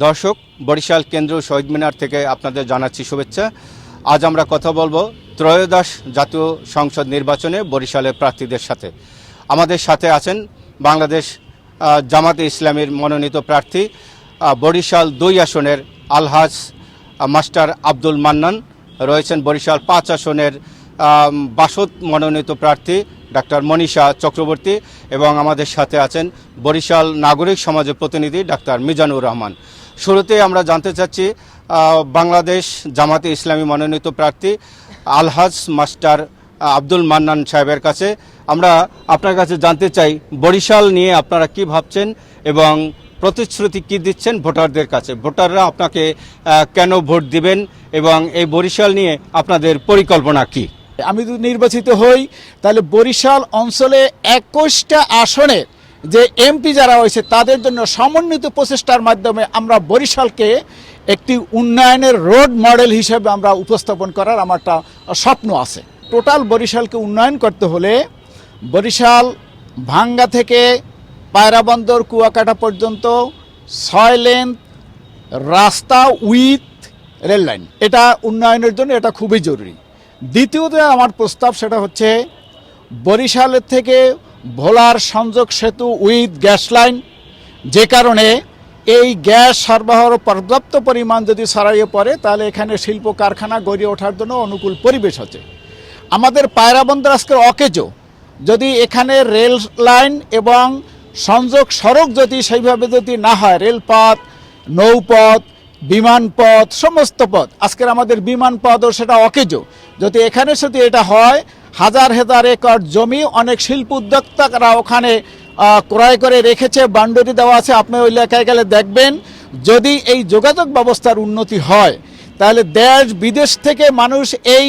দর্শক, বরিশাল কেন্দ্রীয় শহীদ মিনার থেকে আপনাদের জানাচ্ছি শুভেচ্ছা। আজ আমরা কথা বলবো ত্রয়োদশ জাতীয় সংসদ নির্বাচনে বরিশালের প্রার্থীদের সাথে। আমাদের সাথে আছেন বাংলাদেশ জামাতে ইসলামীর মনোনীত প্রার্থী বরিশাল 2 আসনের আলহাজ মাস্টার আব্দুল মান্নান, রয়েছেন বরিশাল 5 আসনের বাসদ মনোনীত প্রার্থী ডাক্তার মনীষা চক্রবর্তী এবং আমাদের সাথে আছেন বরিশাল নাগরিক সমাজের প্রতিনিধি ডাক্তার মিজানুর রহমান। শুরুতে আমরা জানতে চাচ্ছি বাংলাদেশ জামাতে ইসলামী মনোনীত প্রার্থী আলহাজ মাস্টার আব্দুল মান্নান সাহেবের কাছে। আমরা আপনার কাছে জানতে চাই বরিশাল নিয়ে আপনারা কি ভাবছেন এবং প্রতিশ্রুতি কি দিচ্ছেন ভোটারদের কাছে, ভোটাররা আপনাকে কেন ভোট দিবেন এবং এই বরিশাল নিয়ে আপনাদের পরিকল্পনা কি? আমি যদি নির্বাচিত হই তাহলে বরিশাল অঞ্চলে 21টা আসনে যে এমপি যারা হয়েছে তাদের জন্য সমন্বিত প্রচেষ্টার মাধ্যমে আমরা বরিশালকে একটি উন্নয়নের রোড মডেল হিসেবে আমরা উপস্থাপন করার আমার একটা স্বপ্ন আছে। টোটাল বরিশালকে উন্নয়ন করতে হলে বরিশাল ভাঙ্গা থেকে পায়রাবন্দর কুয়াকাটা পর্যন্ত 6 লেন রাস্তা উইথ রেল লাইন, এটা উন্নয়নের জন্য এটা খুবই জরুরি। দ্বিতীয়ত আমার প্রস্তাব সেটা হচ্ছে বরিশালের থেকে ভোলার সংযোগ সেতু উইথ গ্যাস লাইন, যে কারণে এই গ্যাস সরবরাহ পর্যাপ্ত পরিমাণ যদি ছড়িয়ে পড়ে তাহলে এখানে শিল্প কারখানা গড়ে ওঠার জন্য অনুকূল পরিবেশ আছে। আমাদের পায়রাবন্দর আজকে অকেজো, যদি এখানে রেল লাইন এবং সংযোগ সড়ক যদি সেইভাবে যদি না হয়, রেলপথ, নৌপথ, বিমানপথ, সমস্ত পথ, আজকের আমাদের বিমানপথও সেটা অকেজো, যদি এখানে যদি এটা হয় হাজার হাজার একর জমি অনেক শিল্প উদ্যোক্তারা ওখানে ক্রয় করে রেখেছে, বাউন্ডারি দেওয়া আছে। আপনি ওই এলাকায় গেলে দেখবেন যদি এই যোগাযোগ ব্যবস্থার উন্নতি হয় তাহলে দেশ বিদেশ থেকে মানুষ এই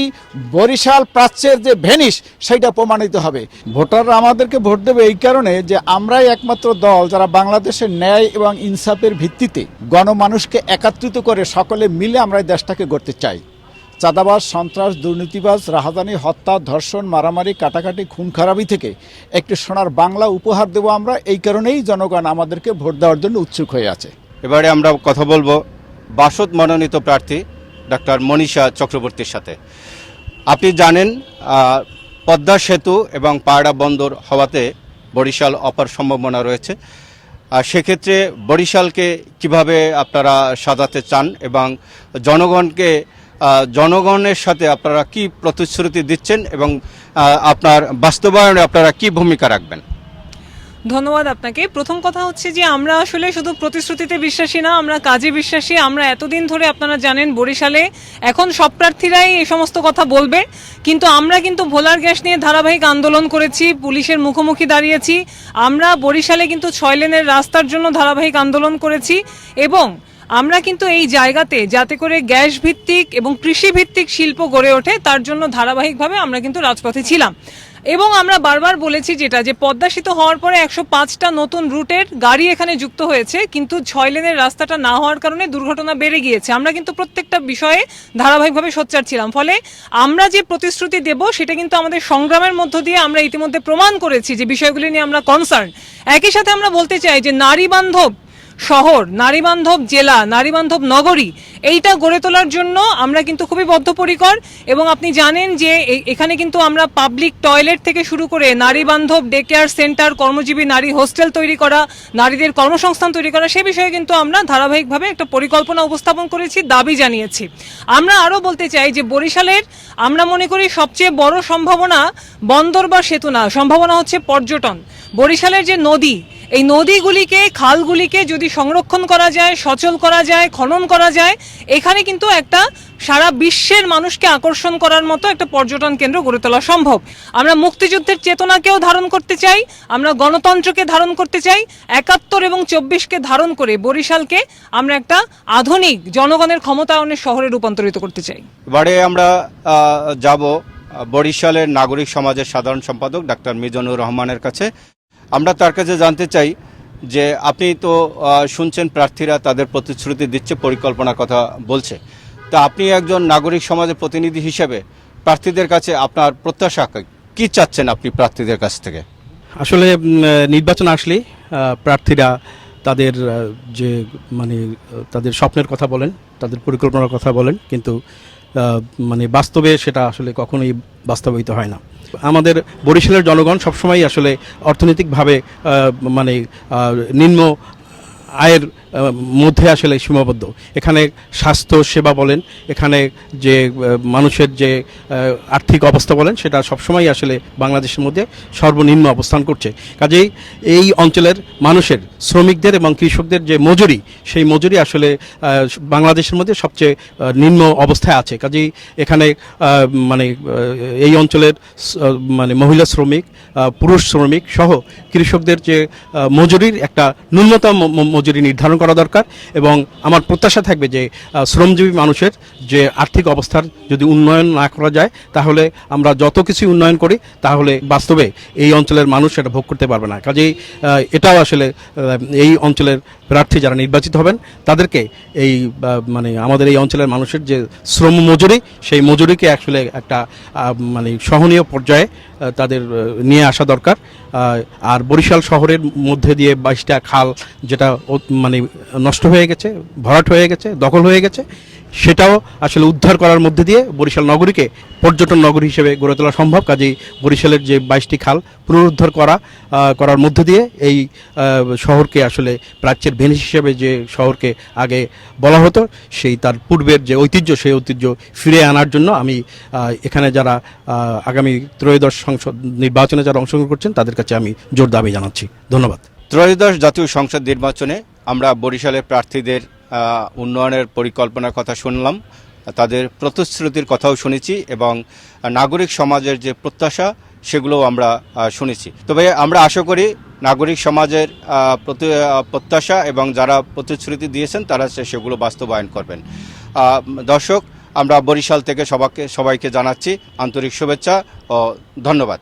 বরিশাল প্রাচ্যের যে ভেনিস সেইটা প্রমাণিত হবে। ভোটাররা আমাদেরকে ভোট দেবে এই কারণে যে আমরাই একমাত্র দল যারা বাংলাদেশের ন্যায় এবং ইনসাফের ভিত্তিতে গণমানুষকে একত্রিত করে সকলে মিলে আমরা এই দেশটাকে গড়তে চাই। চাঁদাবাজ, সন্ত্রাস, দুর্নীতিবাজ, রাহাজানি, হত্যা, ধর্ষণ, মারামারি, কাটাকাটি, খুন খারাপি থেকে একটি সোনার বাংলা উপহার দেব আমরা। এই কারণেই জনগণ আমাদেরকে ভোট দেওয়ার জন্য উৎসুক হয়ে আছে। এবারে আমরা কথা বলবো বাসদ মনোনীত প্রার্থী ডাক্তার মনীষা চক্রবর্তীর সাথে। আপনি জানেন পদ্মা সেতু এবং পায়রা বন্দর হওয়াতে বরিশাল অপার সম্ভাবনা রয়েছে। সেক্ষেত্রে বরিশালকে কিভাবে আপনারা সাজাতে চান এবং জনগণের সাথে আপনারা কি প্রতিশ্রুতি দিচ্ছেন এবং আপনার বাস্তবায়নে আপনারা কি ভূমিকা রাখবেন? ধন্যবাদ আপনাকে। প্রথম কথা হচ্ছে যে আমরা আসলে শুধু প্রতিশ্রুতিতে বিশ্বাসী না, আমরা কাজে বিশ্বাসী। আমরা এতদিন ধরে আপনারা জানেন বরিশালে এখন সব প্রার্থীরাই এই সমস্ত কথা বলবে, কিন্তু আমরা কিন্তু ভোলার গ্যাস নিয়ে ধারাবাহিক আন্দোলন করেছি, পুলিশের মুখোমুখি দাঁড়িয়েছি। আমরা বরিশালে কিন্তু 6 লেনের রাস্তার জন্য ধারাবাহিক আন্দোলন করেছি এবং আমরা কিন্তু এই জায়গাতে যাতে করে গ্যাস ভিত্তিক এবং কৃষি ভিত্তিক শিল্প গড়ে ওঠে তার জন্য ধারাবাহিকভাবে আমরা কিন্তু রাজপথে ছিলাম। এবং আমরা বারবার বলেছি যেটা যে পদ্মা সেতু হওয়ার পরে 105টা নতুন রুটের গাড়ি এখানে যুক্ত হয়েছে, কিন্তু 6 লেনের রাস্তাটা না হওয়ার কারণে দুর্ঘটনা বেড়ে গিয়েছে। আমরা কিন্তু প্রত্যেকটা বিষয়ে ধারাবাহিকভাবে সোচ্চার ছিলাম। ফলে আমরা যে প্রতিশ্রুতি দেব সেটা কিন্তু আমাদের সংগ্রামের মধ্য দিয়ে আমরা ইতিমধ্যে প্রমাণ করেছি যে বিষয়গুলি নিয়ে আমরা কনসার্ন। একই সাথে আমরা বলতে চাই যে নারী বান্ধব শহর, নারী বান্ধব জেলা, নারী বান্ধব নগরী এইটা গড়ে তোলার জন্য আমরা কিন্তু খুবই বদ্ধপরিকর। এবং আপনি জানেন যে এখানে কিন্তু আমরা পাবলিক টয়লেট থেকে শুরু করে নারী বান্ধব ডে কেয়ার সেন্টার, কর্মজীবী নারী হোস্টেল তৈরি করা, নারীদের কর্মসংস্থান তৈরি করা, সে বিষয়ে কিন্তু আমরা ধারাবাহিকভাবে একটা পরিকল্পনা উপস্থাপন করেছি, দাবি জানিয়েছি। আমরা আরও বলতে চাই যে বরিশালের আমরা মনে করি সবচেয়ে বড় সম্ভাবনা বন্দর বা সেতু না, সম্ভাবনা হচ্ছে পর্যটন। বরিশালের যে নদী, এই নদীগুলিকে, খালগুলিকে যদি সংরক্ষণ করা যায়, সচল করা যায়, খনন করা যায়, এখানে কিন্তু একটা সারা বিশ্বের মানুষকে আকর্ষণ করার মতো একটা পর্যটন কেন্দ্র গড়ে তোলা সম্ভব। আমরা মুক্তিযুদ্ধের চেতনাকেও ধারণ করতে চাই, আমরা গণতন্ত্রকে ধারণ করতে চাই, 71 এবং 24কে ধারণ করে বরিশালকে আমরা একটা আধুনিক জনগণের ক্ষমতায়নের শহরে রূপান্তরিত করতে চাই। এবারে আমরা যাব বরিশালের নাগরিক সমাজের সাধারণ সম্পাদক ডাক্তার মিজানুর রহমানের কাছে। আমরা তার কাছে জানতে চাই যে আপনি তো শুনছেন প্রার্থীরা তাদের প্রতিশ্রুতি দিচ্ছে, পরিকল্পনার কথা বলছে, তা আপনি একজন নাগরিক সমাজের প্রতিনিধি হিসেবে প্রার্থীদের কাছে আপনার প্রত্যাশা কি চাচ্ছেন আপনি প্রার্থীদের কাছ থেকে? আসলে নির্বাচন আসলে প্রার্থীরা তাদের যে মানে তাদের স্বপ্নের কথা বলেন, তাদের পরিকল্পনার কথা বলেন, কিন্তু মানে বাস্তবে সেটা আসলে কখনোই বাস্তবায়িত হয় না। আমাদের বরিশালের জনগণ সবসময় আসলে অর্থনৈতিকভাবে মানে নিম্ন আয়ের মধ্যে আসলে সীমাবদ্ধ। এখানে স্বাস্থ্য সেবা বলেন, এখানে যে মানুষের যে আর্থিক অবস্থা বলেন, সেটা সবসময় আসলে বাংলাদেশের মধ্যে সর্বনিম্ন অবস্থান করছে। কাজেই এই অঞ্চলের মানুষের, শ্রমিকদের এবং কৃষকদের যে মজুরি, সেই মজুরি আসলে বাংলাদেশের মধ্যে সবচেয়ে নিম্ন অবস্থায় আছে। কাজেই এখানে মানে এই অঞ্চলের মানে মহিলা শ্রমিক, পুরুষ শ্রমিক সহ কৃষকদের যে মজুরির একটা ন্যূনতম মজুরি নির্ধারণ করা দরকার। এবং আমার প্রত্যাশা থাকবে যে শ্রমজীবী মানুষের যে আর্থিক অবস্থার যদি উন্নয়ন না করা যায়, তাহলে আমরা যত কিছু উন্নয়ন করি তাহলে বাস্তবে এই অঞ্চলের মানুষ এটা ভোগ করতে পারবে না। কাজেই এটাও আসলে এই অঞ্চলের প্রার্থী যারা নির্বাচিত হবেন তাদেরকে এই মানে আমাদের এই অঞ্চলের মানুষের যে শ্রম মজুরি, সেই মজুরিকে আসলে একটা মানে সহনীয় পর্যায়ে তাদের নিয়ে আসা দরকার। আর বরিশাল শহরের মধ্যে দিয়ে 22টা খাল যেটা মানে নষ্ট হয়ে গেছে, ভরাট হয়ে গেছে, দখল হয়ে গেছে, সেটাও আসলে উদ্ধার করার মধ্যে দিয়ে বরিশাল নগরীকে পর্যটন নগরী হিসেবে গড়ে তোলা সম্ভব। কাজেই বরিশালের যে 22টি খাল পুনরুদ্ধার করার মধ্যে দিয়ে এই শহরকে আসলে প্রাচ্যের ভেনিস হিসেবে যে শহরকে আগে বলা হতো, সেই তার পূর্বের যে ঐতিহ্য, সেই ঐতিহ্য ফিরে আনার জন্য আমি এখানে যারা আগামী ত্রয়োদশ সংসদ নির্বাচনে যারা অংশগ্রহণ করছেন তাদের কাছে আমি জোর দাবি জানাচ্ছি। ধন্যবাদ। ত্রয়োদশ জাতীয় সংসদ নির্বাচনে আমরা বরিশালের প্রার্থীদের উন্নয়নের পরিকল্পনার কথা শুনলাম, তাদের প্রতিশ্রুতির কথাও শুনেছি এবং নাগরিক সমাজের যে প্রত্যাশা সেগুলোও আমরা শুনেছি। তবে আমরা আশা করি নাগরিক সমাজের প্রত্যাশা এবং যারা প্রতিশ্রুতি দিয়েছেন তারা সেগুলো বাস্তবায়ন করবেন। দর্শক, আমরা বরিশাল থেকে সবাইকে জানাচ্ছি আন্তরিক শুভেচ্ছা ও ধন্যবাদ।